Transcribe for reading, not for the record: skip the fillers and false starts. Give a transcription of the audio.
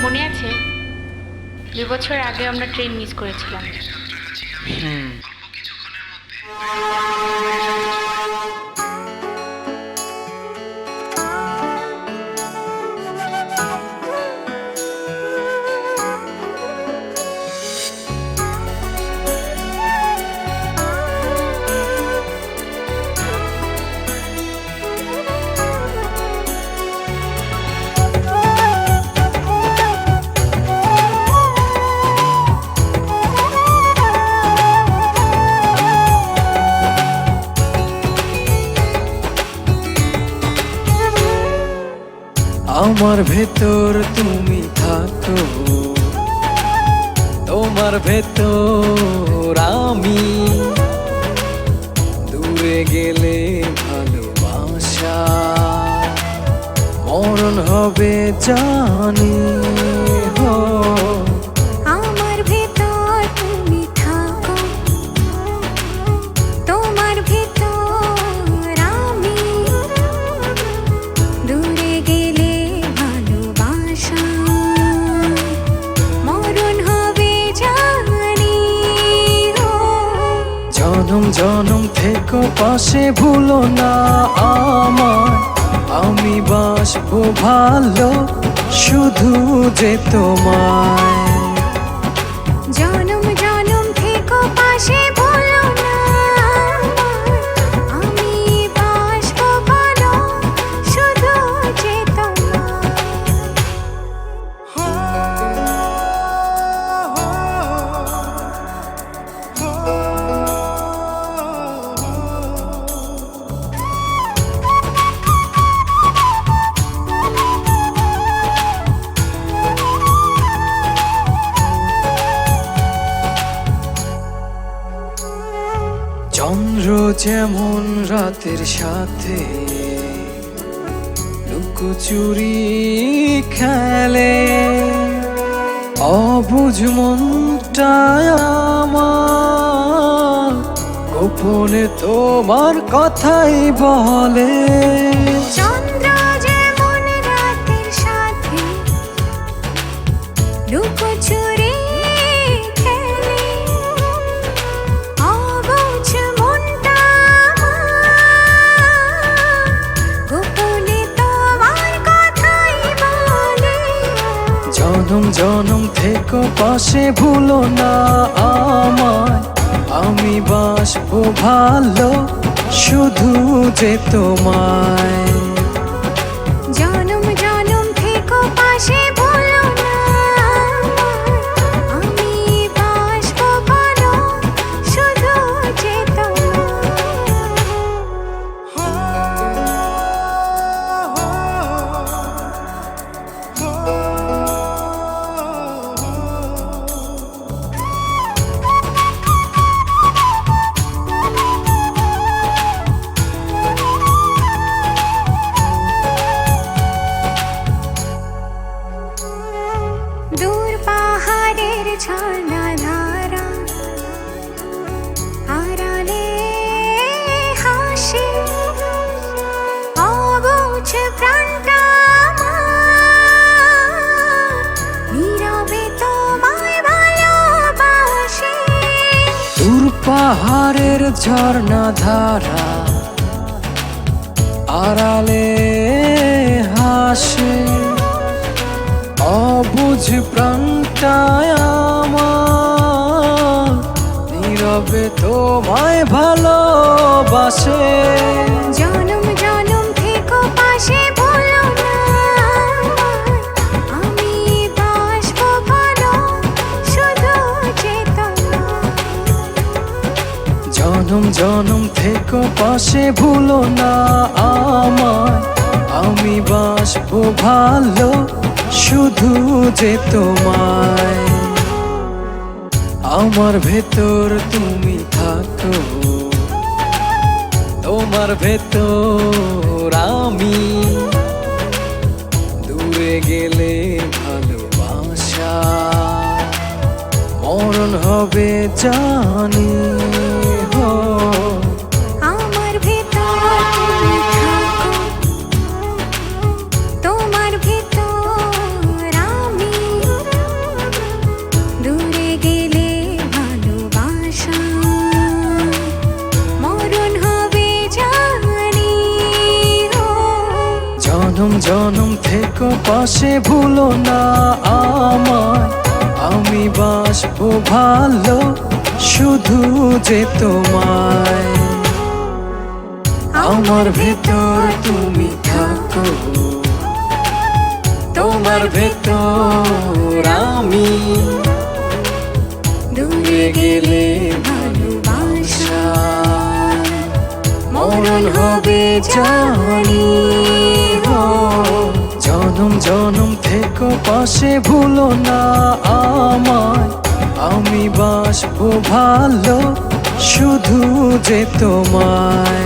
মনে আছে 2 বছর আগে আমরা ট্রেন মিস করেছিলাম। আমার ভেতর তুমি থাকো, তোমার ভেতর আমি, দূরে গেলে ভালোবাসা মরণ হবে জানি। হো আমার ভেতর তুমি থাকো, তোমার ভেতর আমি, দূরে গেলে ভালোবাসা মরণ হবে জানি। জনম জনম থেকো পাশে, ভুলো না আমায়, আমি বাসবো ভালো শুধু যে তোমায়। জনম জনম থেকো পাশে, ভুলো না আমি বাসবো ভালো শুধু যে তোমায়। চন্দ্র যেমন রাতের সাথে লুকোচুরি খেলে, অবুঝ মনটায় আমার গোপনে তোমার কথাই বলে। চন্দ্র যেমন রাতের সাথে লুকোচুরি খেলে, অবুঝ মনটা গোপনে তোমার কথাই বলে। জনম জনম থেকো পাশে, ভুলো না আমায়, আমি বাসবো ভালো শুধু যে তোমায়। জনম জনম থেকো পাশে, ভুলো না আমি বাসবো ভালো শুধু যে দূর পাহাড়ের ঝর্ণা ধারা আড়ালে হাসি, অবুঝ প্রাণটা নীরবে তোমায় ভালোবাসে। দূর পাহাড়ের ঝর্ণা ধারা আড়ালে হাসে, অবুঝ প্রাণটায় আমার নীরবে তোমায় ভালোবাসে। জনম জনম থেকো পাশে, ভুলো না আমি বাসবো ভালো শুধু যে তোমায়। জনম জনম থেকো পাশে, ভুলো না আমায়, আমি বাসবো ভালো শুধু যে তোমায়। আমার ভেতর তুমি থাকো, তোমার ভেতর আমি, দূরে গেলে ভালোবাসা মরণ হবে জানি। হো আমার ভেতর তুমি থাকো, তোমার ভেতর আমি, জনম থেকো পাশে ভুলো না আমায়, আমি বাসবো ভালো শুধু যে তোমায়। আমার ভেতর তুমি থাকো, তোমার ভেতর আমি, দূরে গেলে ভালোবাসা মরণ হবে জানি। হো জনম জনম থেকো পাশে ভুলো না আমায়, আমি বাসবো ভালো শুধু যে তোমায়।